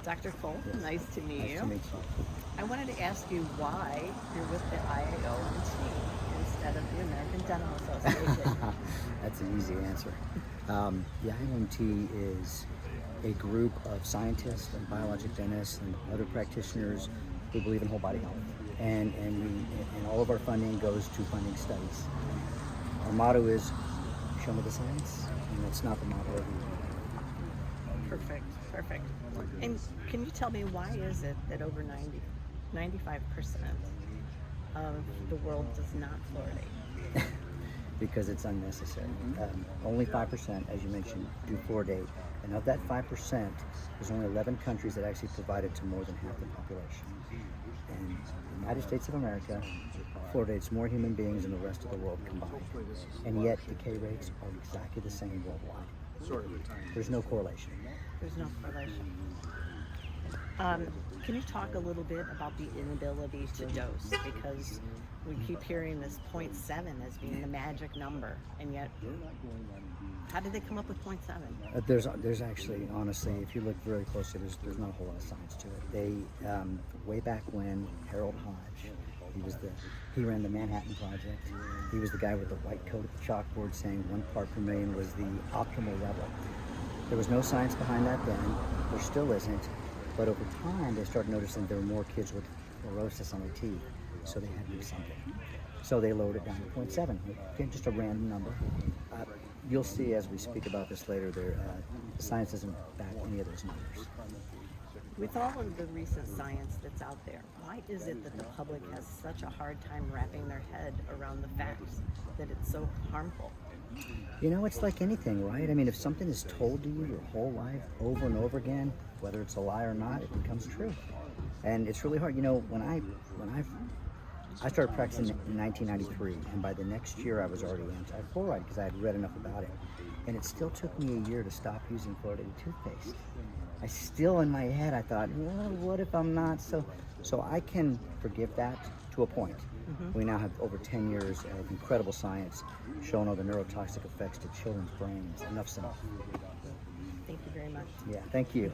Dr. Cole, Yes. nice to meet Nice you. to meet you. I wanted to ask you why you're with the IAOMT instead of the American Dental Association. That's an easy answer. The IMT is a group of scientists and biologic dentists and other practitioners who believe in whole body health. And all of our funding goes to funding studies. Our motto is, show me the science, and that's not the motto of the Perfect, perfect. And can you tell me why is it that over 95% of the world does not fluoridate? because it's unnecessary. Only 5%, as you mentioned, do fluoridate. And of that 5%, there's only 11 countries that actually provide it to more than half the population. And the United States of America fluoridates more human beings than the rest of the world combined. And yet decay rates are exactly the same worldwide. There's no correlation. There's no correlation. Can you talk a little bit about the inability to dose? Because we keep hearing this 0.7 as being the magic number, and yet, how did they come up with 0.7? There's actually, honestly, if you look very closely, there's not a whole lot of science to it. They, way back when, Harold Hodge, he ran the Manhattan Project. He was the guy with the white coat at the chalkboard saying 1 part per million was the optimal level. There was no science behind that then. There still isn't. But over time, they started noticing there were more kids with fluorosis on their teeth, so they had to do something. So they lowered it down to 0.7, again, just a random number. You'll see as we speak about this later, the science doesn't back any of those numbers. With all of the recent science that's out there, why is it that the public has such a hard time wrapping their head around the facts that it's so harmful? You know, it's like anything, right? I mean, if something is told to you your whole life over and over again, whether it's a lie or not, it becomes true. And it's really hard. You know, when I started practicing in 1993, and by the next year I was already anti-fluoride because I had read enough about it. And it still took me a year to stop using fluoridated toothpaste. I still, in my head, I thought, well, what if I'm not? So I can forgive that to a point. We now have over 10 years of incredible science showing all the neurotoxic effects to children's brains. Enough's enough. Thank you very much. Yeah, thank you.